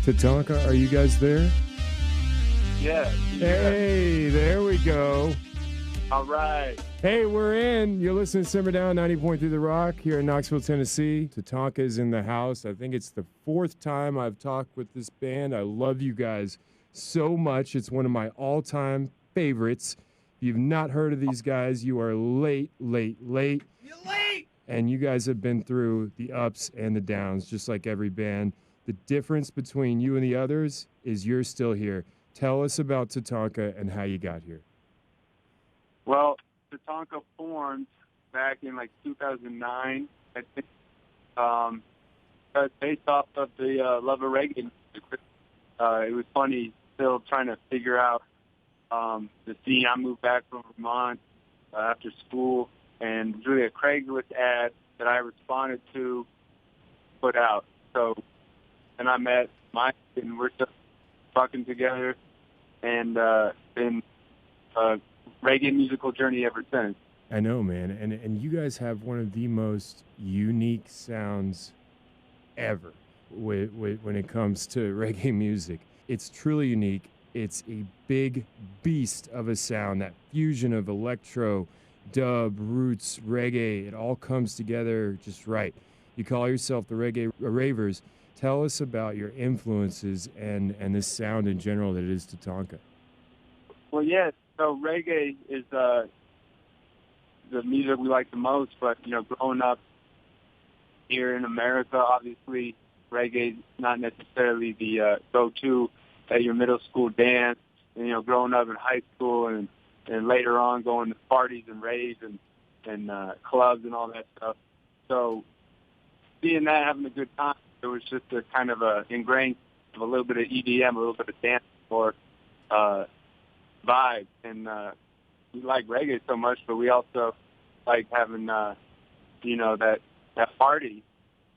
Tatanka, are you guys there? Yeah. Hey, there we go. All right. Hey, we're in. You're listening to Simmer Down 90.3 The Rock here in Knoxville, Tennessee. Tatanka is in the house. I think it's the 4th time I've talked with this band. I love you guys so much. It's one of my all-time favorites. If you've not heard of these guys, you are late. You're late! And you guys have been through the ups and the downs, just like every band. The difference between you and the others is you're still here. Tell us about Tatanka and how you got here. Well, Tatanka formed back in like 2009, I think. Based off of the love of reggae music. It was funny still trying to figure out the scene. I moved back from Vermont after school, and it was really a Craigslist ad that I responded to, put out. So, and I met Mike, and we're just talking together, and been a reggae musical journey ever since. I know, man, and you guys have one of the most unique sounds ever when it comes to reggae music. It's truly unique. It's a big beast of a sound, that fusion of electro, dub, roots, reggae. It all comes together just right. You call yourself the Reggae Ravers. Tell us about your influences and this sound in general that it is Tatanka. Well, yes. So reggae is the music we like the most, but, you know, growing up here in America, obviously, reggae is not necessarily the go-to at your middle school dance. And, you know, growing up in high school and later on going to parties and raves and clubs and all that stuff. So seeing that, having a good time, it was just a kind of a ingrained of a little bit of EDM, a little bit of dance or vibe. And we like reggae so much, but we also like having, you know, that party.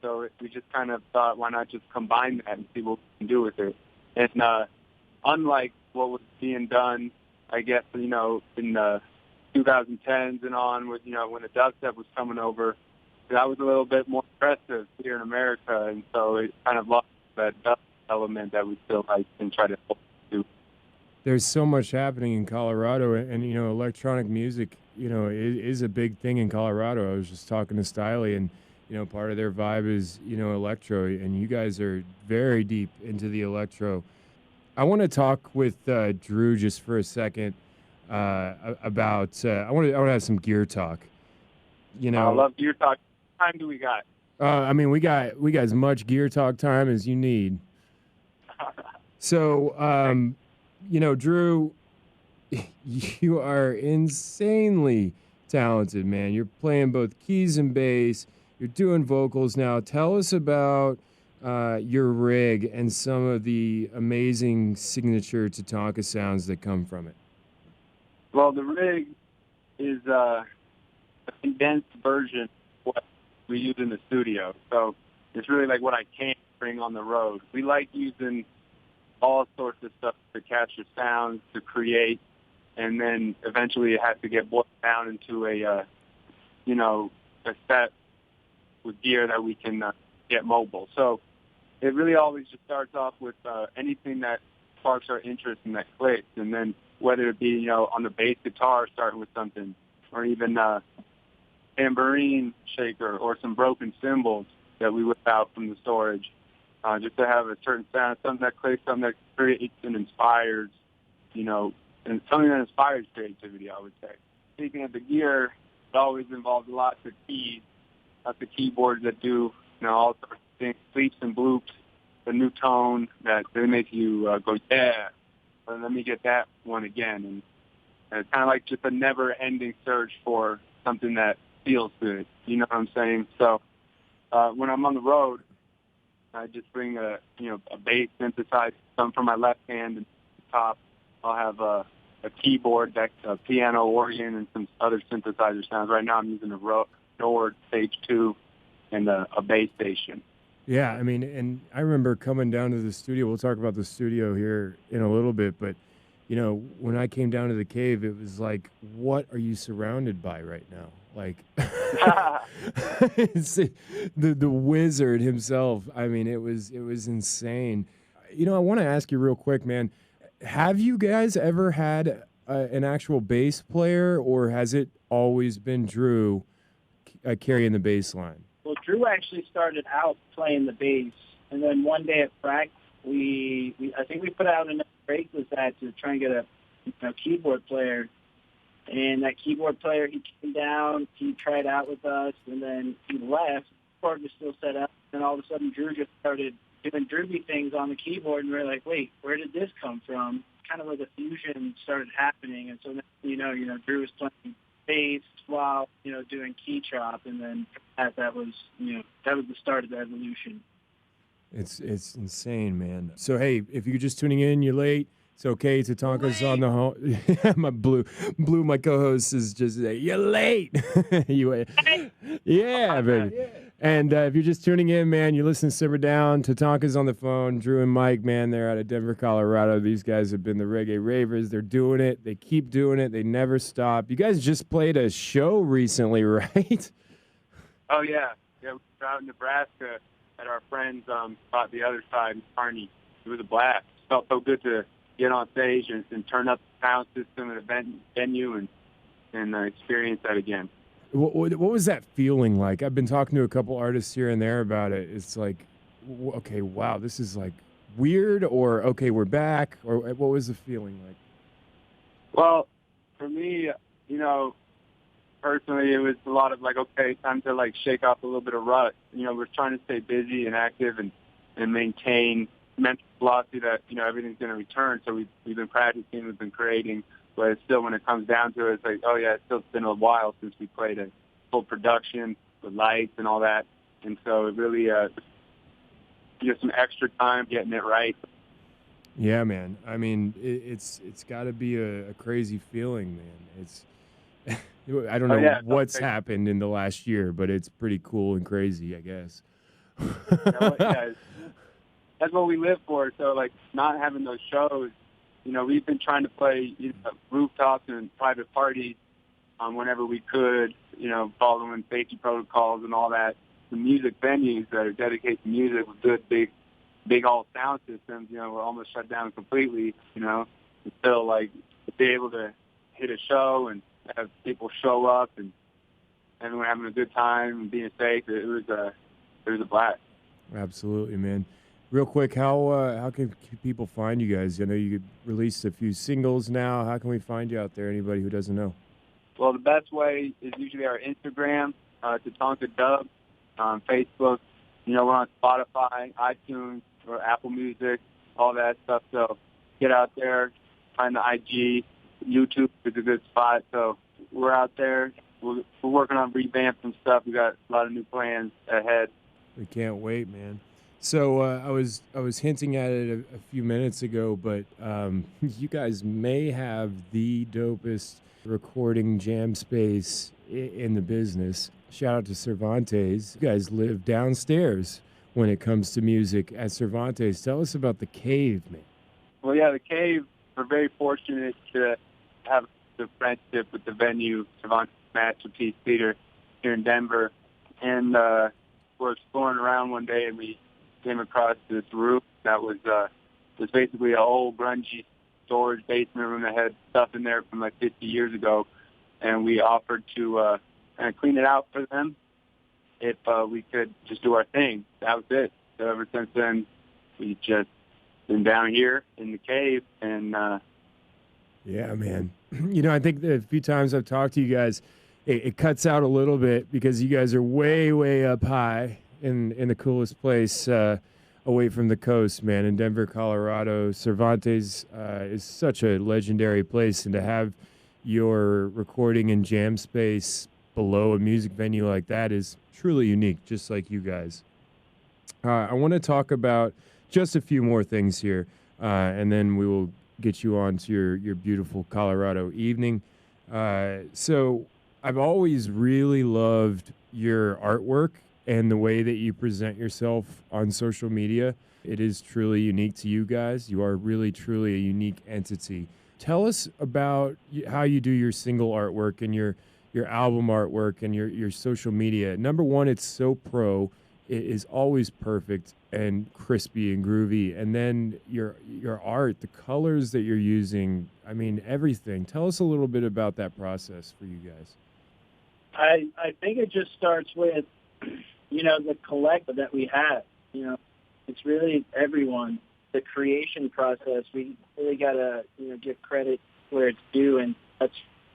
So we just kind of thought, why not just combine that and see what we can do with it. And unlike what was being done, I guess, you know, in the 2010s and on, with, you know, when the dubstep was coming over, that was a little bit more aggressive here in America, and so it kind of lost that dub element that we still like and try to do. There's so much happening in Colorado, and you know, electronic music, you know, is a big thing in Colorado. I was just talking to Stiley, and you know, part of their vibe is, you know, electro, and you guys are very deep into the electro. I want to talk with Drew just for a second about. I want to have some gear talk. You know, I love gear talk. How time do we got? I mean, we got as much gear talk time as you need. So, you know, Drew, you are insanely talented, man. You're playing both keys and bass. You're doing vocals now. Tell us about your rig and some of the amazing signature Tatanka sounds that come from it. Well, the rig is a condensed version of what we use in the studio. So it's really like what I can't bring on the road. We like using all sorts of stuff to capture sounds, to create, and then eventually it has to get boiled down into a, you know, a set with gear that we can get mobile. So it really always just starts off with anything that sparks our interest and that clicks, and then whether it be, you know, on the bass guitar, starting with something, or even tambourine shaker or some broken cymbals that we whip out from the storage, just to have a certain sound, something that clicks, something that creates and inspires, you know, and something that inspires creativity, I would say. Speaking of the gear, it always involves lots of keys, lots of keyboards that do, you know, all sorts of things, bleeps and bloops, the new tone that they make you go, yeah, but let me get that one again. And it's kind of like just a never-ending search for something that feels good. You know what I'm saying? So when I'm on the road, I just bring a bass synthesizer, some for my left hand, and top I'll have a keyboard, a piano, organ, and some other synthesizer sounds. Right now I'm using a Nord Stage 2 and a bass station. Yeah, I mean, and I remember coming down to the studio. We'll talk about the studio here in a little bit, but, you know, when I came down to the cave, it was like, what are you surrounded by right now? Like, it's the wizard himself. I mean, it was insane. I want to ask you real quick, man. Have you guys ever had an actual bass player, or has it always been Drew carrying the bass line? Well, Drew actually started out playing the bass, and then one day at practice, I think we put out enough Craigslist ad to try and get a keyboard player. And that keyboard player, he came down, he tried out with us, and then he left. The keyboard was still set up, and all of a sudden Drew just started doing Drewby things on the keyboard, and we were like, wait, where did this come from? Kind of where the fusion started happening, and so then, Drew was playing bass while, doing key chop, and then that was the start of the evolution. It's insane, man. So, hey, if you're just tuning in, you're late. It's okay. Tatanka's on the home. My blue, my co-host is just you're late. Yeah, baby. Yeah. And if you're just tuning in, man, you're listening to Simmer Down. Tatanka's on the phone. Drew and Mike, man, they're out of Denver, Colorado. These guys have been the Reggae Ravers. They're doing it. They keep doing it. They never stop. You guys just played a show recently, right? Oh yeah, we were out in Nebraska at our friend's spot, the other side in Kearney. It was a blast. It felt so good to get on stage and turn up the sound system at a venue and experience that again. What was that feeling like? I've been talking to a couple artists here and there about it. It's like, okay, wow, this is like weird, or okay, we're back, or what was the feeling like? Well, for me, personally, it was a lot of like, okay, time to like shake off a little bit of rust. We're trying to stay busy and active and maintain mental philosophy that, everything's going to return. So we've been practicing, we've been creating, but it's still, when it comes down to it, it's like, oh yeah, it's still been a while since we played a full production with lights and all that. And so it really, just some extra time getting it right. Yeah, man. I mean, it's got to be a crazy feeling, man. It's, I don't know what's happened in the last year, but it's pretty cool and crazy, I guess. That's what we live for. So, like, not having those shows, we've been trying to play rooftops and private parties whenever we could, following safety protocols and all that. The music venues that are dedicated to music with good, big all sound systems, we're almost shut down completely, Still, like, to be able to hit a show and have people show up and everyone having a good time and being safe, it was a blast. Absolutely, man. Real quick, how can people find you guys? I know you released a few singles now. How can we find you out there, anybody who doesn't know? Well, the best way is usually our Instagram, Tatanka Dub, Facebook. We're on Spotify, iTunes, or Apple Music, all that stuff. So get out there, find the IG. YouTube is a good spot. So we're out there. We're working on revamping stuff. We got a lot of new plans ahead. We can't wait, man. So I was hinting at it a few minutes ago, but you guys may have the dopest recording jam space in the business. Shout out to Cervantes. You guys live downstairs when it comes to music at Cervantes. Tell us about the Cave, man. Well, yeah, the Cave, we're very fortunate to have the friendship with the venue, Cervantes Masterpiece Theater here in Denver. And we're exploring around one day, and we came across this roof that was basically an old grungy storage basement room that had stuff in there from like 50 years ago, and we offered to kind of clean it out for them if we could just do our thing. That was it. So ever since then, we've just been down here in the Cave, and yeah, man. I think that a few times I've talked to you guys, it cuts out a little bit because you guys are way, way up high in the coolest place away from the coast, man. In Denver, Colorado, Cervantes is such a legendary place, and to have your recording and jam space below a music venue like that is truly unique, just like you guys. I want to talk about just a few more things here, and then we will get you on to your beautiful Colorado evening. So I've always really loved your artwork and the way that you present yourself on social media. It is truly unique to you guys. You are really, truly a unique entity. Tell us about how you do your single artwork and your album artwork and your social media. Number one, it's so pro, is always perfect and crispy and groovy. And then your art, the colors that you're using, I mean, everything. Tell us a little bit about that process for you guys. I think it just starts with, the collective that we have. It's really everyone. The creation process, we really got to, give credit where it's due, and that's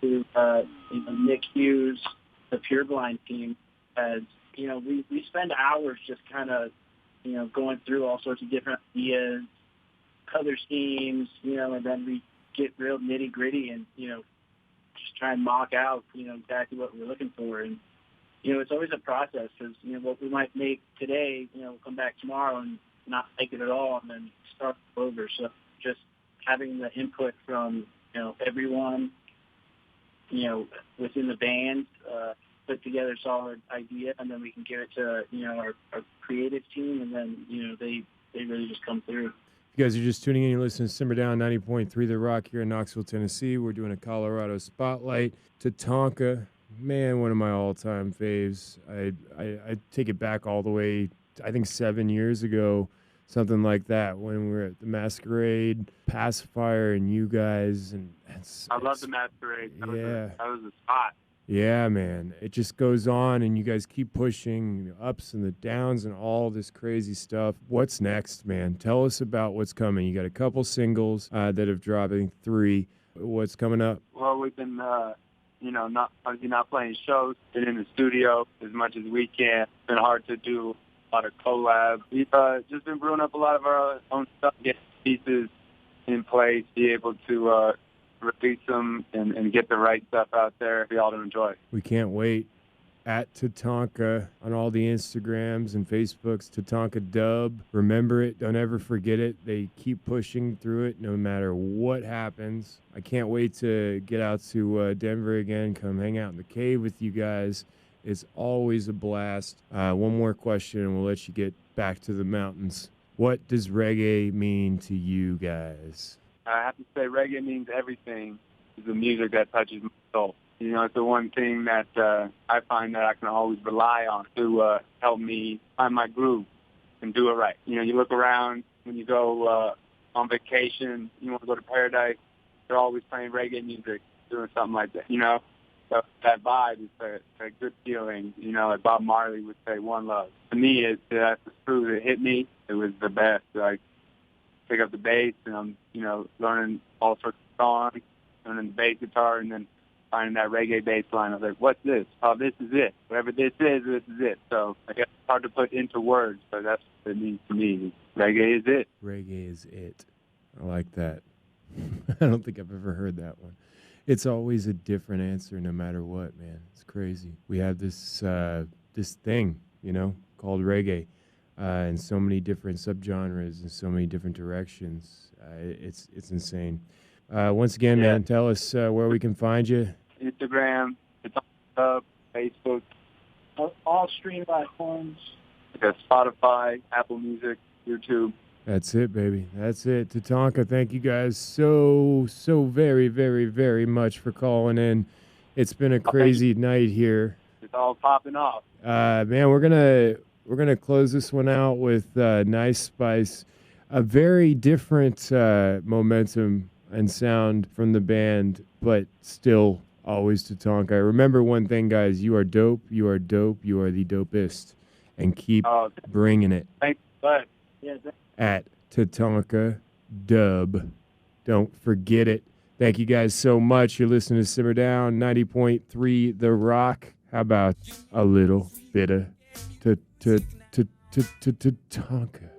to, Nick Hughes, the Pureblind team, as, we spend hours just kind of, going through all sorts of different ideas, color schemes, and then we get real nitty gritty and, just try and mock out, exactly what we're looking for. And, it's always a process because, what we might make today, we'll come back tomorrow and not like it at all and then start over. So just having the input from, everyone, within the band, put together a solid idea, and then we can give it to, our creative team, and then, they really just come through. You guys are just tuning in. You're listening to Simmer Down 90.3 The Rock here in Knoxville, Tennessee. We're doing a Colorado Spotlight. Tatanka, man, one of my all-time faves. I take it back all the way, I think 7 years ago, something like that, when we were at the Masquerade, Pacifier, and you guys. And I love the Masquerade. That was a spot. Yeah, man. It just goes on, and you guys keep pushing the ups and the downs and all this crazy stuff. What's next, man? Tell us about what's coming. You got a couple singles that have dropped, I think 3. What's coming up? Well, we've been, not playing shows, been in the studio as much as we can. It's been hard to do a lot of collabs. We've just been brewing up a lot of our own stuff, get pieces in place, be able to release them and get the right stuff out there for y'all to enjoy. We can't wait. At Tatanka on all the Instagrams and Facebooks, Tatanka Dub. Remember it. Don't ever forget it. They keep pushing through it no matter what happens. I can't wait to get out to Denver again, come hang out in the cave with you guys. It's always a blast. One more question and we'll let you get back to the mountains. What does reggae mean to you guys? I have to say reggae means everything. It's the music that touches my soul. It's the one thing that I find that I can always rely on to help me find my groove and do it right. You look around when you go on vacation, you want to go to paradise, they're always playing reggae music, doing something like that, So that vibe is a good feeling, like Bob Marley would say, one love. To me, that's the screw that hit me. It was the best. Like, pick up the bass, and I'm, learning all sorts of songs, learning the bass guitar, and then finding that reggae bass line. I was like, what's this? Oh, this is it. Whatever this is it. So I guess it's hard to put into words, but that's what it means to me. Reggae is it. Reggae is it. I like that. I don't think I've ever heard that one. It's always a different answer no matter what, man. It's crazy. We have this this thing, called reggae, and so many different subgenres and so many different directions. It's insane. Once again, man, tell us where we can find you. Instagram, Tatanka, Facebook. All stream platforms. Spotify, Apple Music, YouTube. That's it, baby. That's it. Tatanka, thank you guys so very, very, very much for calling in. It's been a crazy night here. It's all popping off. Man, we're gonna close this one out with Nice Spice. A very different momentum and sound from the band, but still always Tatanka. Remember one thing, guys. You are dope. You are dope. You are the dopest. And keep bringing it. Thanks, bud. At Tatanka Dub. Don't forget it. Thank you guys so much. You're listening to Simmer Down 90.3 The Rock. How about a little bit of Tatanka?